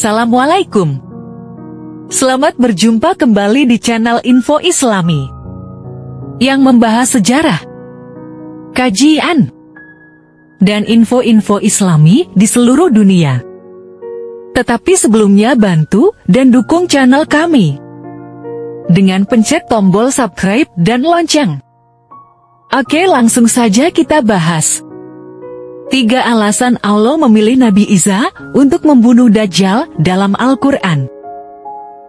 Assalamualaikum. Selamat berjumpa kembali di channel Info Islami yang membahas sejarah, kajian, dan info-info Islami di seluruh dunia. Tetapi sebelumnya bantu dan dukung channel kami dengan pencet tombol subscribe dan lonceng. Oke, langsung saja kita bahas. 3 alasan Allah memilih Nabi Isa untuk membunuh Dajjal dalam Al-Quran.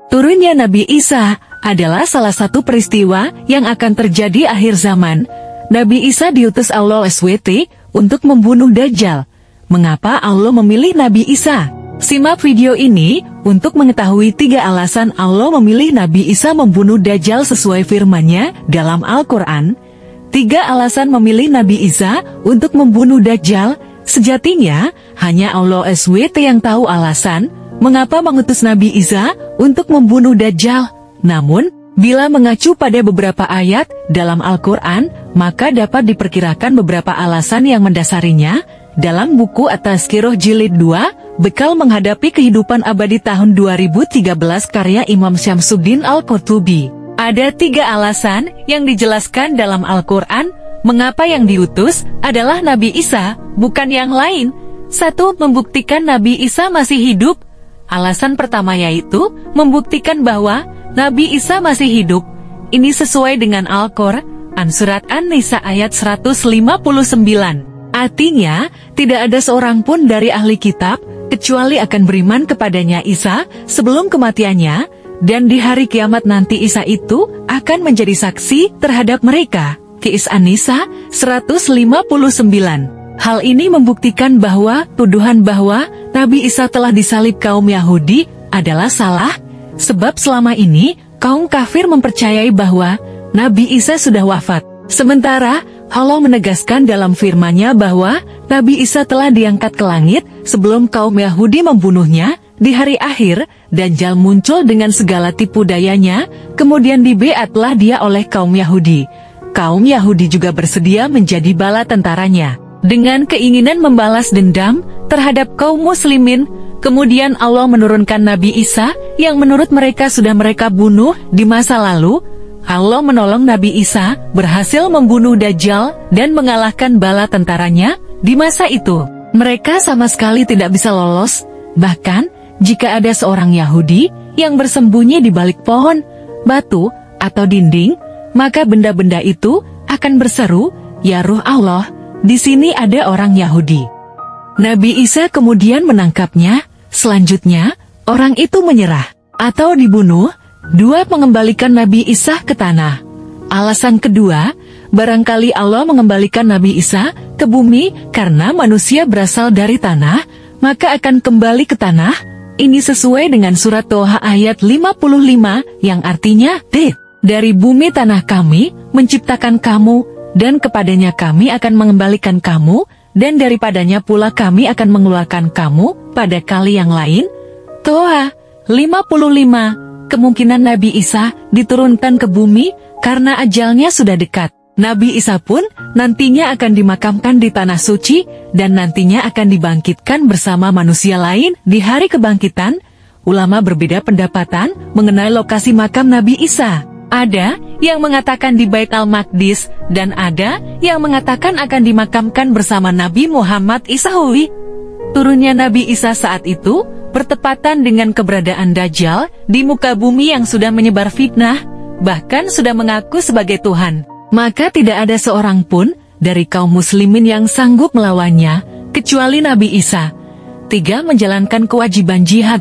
Turunnya Nabi Isa adalah salah satu peristiwa yang akan terjadi akhir zaman. Nabi Isa diutus Allah SWT untuk membunuh Dajjal. Mengapa Allah memilih Nabi Isa? Simak video ini untuk mengetahui 3 alasan Allah memilih Nabi Isa membunuh Dajjal sesuai firman-Nya dalam Al-Quran. 3 alasan memilih Nabi Isa untuk membunuh Dajjal. Sejatinya, hanya Allah SWT yang tahu alasan mengapa mengutus Nabi Isa untuk membunuh Dajjal. Namun, bila mengacu pada beberapa ayat dalam Al-Quran, maka dapat diperkirakan beberapa alasan yang mendasarinya. Dalam buku At-Tazkirah Jilid 2, Bekal Menghadapi Kehidupan Abadi tahun 2013 karya Imam Syamsuddin Al-Qurtubi. Ada 3 alasan yang dijelaskan dalam Al-Quran mengapa yang diutus adalah Nabi Isa, bukan yang lain. 1. Membuktikan Nabi Isa masih hidup. Alasan pertama yaitu membuktikan bahwa Nabi Isa masih hidup. Ini sesuai dengan Al-Quran surat An-Nisa ayat 159. Artinya, tidak ada seorang pun dari ahli kitab kecuali akan beriman kepadanya Isa sebelum kematiannya. Dan di hari kiamat nanti Isa itu akan menjadi saksi terhadap mereka. Qis An-Nisa 159. Hal ini membuktikan bahwa tuduhan bahwa Nabi Isa telah disalib kaum Yahudi adalah salah, sebab selama ini kaum kafir mempercayai bahwa Nabi Isa sudah wafat. Sementara Allah menegaskan dalam firman-Nya bahwa Nabi Isa telah diangkat ke langit sebelum kaum Yahudi membunuhnya. Di hari akhir, Dajjal muncul dengan segala tipu dayanya, kemudian dibeatlah dia oleh kaum Yahudi. Kaum Yahudi juga bersedia menjadi bala tentaranya. Dengan keinginan membalas dendam terhadap kaum muslimin, kemudian Allah menurunkan Nabi Isa yang menurut mereka sudah mereka bunuh di masa lalu. Allah menolong Nabi Isa berhasil membunuh Dajjal dan mengalahkan bala tentaranya. Di masa itu, mereka sama sekali tidak bisa lolos. Bahkan, jika ada seorang Yahudi yang bersembunyi di balik pohon, batu, atau dinding, maka benda-benda itu akan berseru, "Ya Ruh Allah, di sini ada orang Yahudi." Nabi Isa kemudian menangkapnya. Selanjutnya, orang itu menyerah atau dibunuh. 2. Mengembalikan Nabi Isa ke tanah. Alasan kedua, barangkali Allah mengembalikan Nabi Isa ke bumi karena manusia berasal dari tanah, maka akan kembali ke tanah. Ini sesuai dengan surat Toha ayat 55 yang artinya, dari bumi tanah kami menciptakan kamu, dan kepadanya kami akan mengembalikan kamu, dan daripadanya pula kami akan mengeluarkan kamu pada kali yang lain. Toha 55. Kemungkinan Nabi Isa diturunkan ke bumi karena ajalnya sudah dekat. Nabi Isa pun nantinya akan dimakamkan di tanah suci dan nantinya akan dibangkitkan bersama manusia lain di hari kebangkitan. Ulama berbeda pendapatan mengenai lokasi makam Nabi Isa. Ada yang mengatakan di Bait Al-Maqdis dan ada yang mengatakan akan dimakamkan bersama Nabi Muhammad Isawi. Turunnya Nabi Isa saat itu bertepatan dengan keberadaan Dajjal di muka bumi yang sudah menyebar fitnah, bahkan sudah mengaku sebagai Tuhan. Maka tidak ada seorang pun dari kaum muslimin yang sanggup melawannya, kecuali Nabi Isa. 3. Menjalankan kewajiban jihad.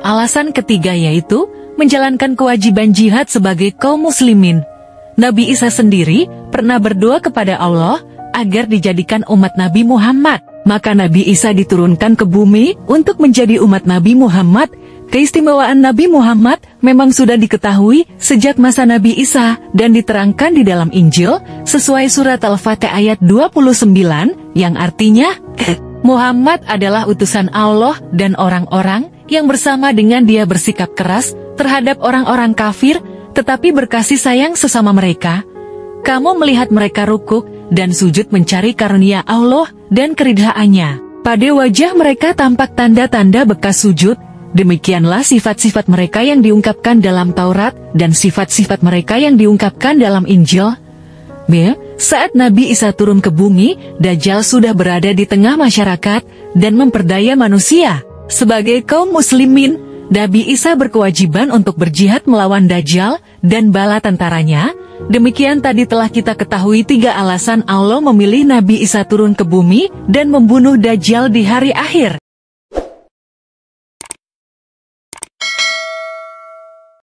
Alasan ketiga yaitu menjalankan kewajiban jihad sebagai kaum muslimin. Nabi Isa sendiri pernah berdoa kepada Allah agar dijadikan umat Nabi Muhammad. Maka Nabi Isa diturunkan ke bumi untuk menjadi umat Nabi Muhammad. Keistimewaan Nabi Muhammad memang sudah diketahui sejak masa Nabi Isa dan diterangkan di dalam Injil sesuai surat Al-Fatih ayat 29 yang artinya, Muhammad adalah utusan Allah dan orang-orang yang bersama dengan dia bersikap keras terhadap orang-orang kafir tetapi berkasih sayang sesama mereka. Kamu melihat mereka rukuk dan sujud mencari karunia Allah dan keridhaannya. Pada wajah mereka tampak tanda-tanda bekas sujud. Demikianlah sifat-sifat mereka yang diungkapkan dalam Taurat dan sifat-sifat mereka yang diungkapkan dalam Injil. B. Saat Nabi Isa turun ke bumi, Dajjal sudah berada di tengah masyarakat dan memperdaya manusia. Sebagai kaum muslimin, Nabi Isa berkewajiban untuk berjihad melawan Dajjal dan bala tentaranya. Demikian tadi telah kita ketahui 3 alasan Allah memilih Nabi Isa turun ke bumi dan membunuh Dajjal di hari akhir.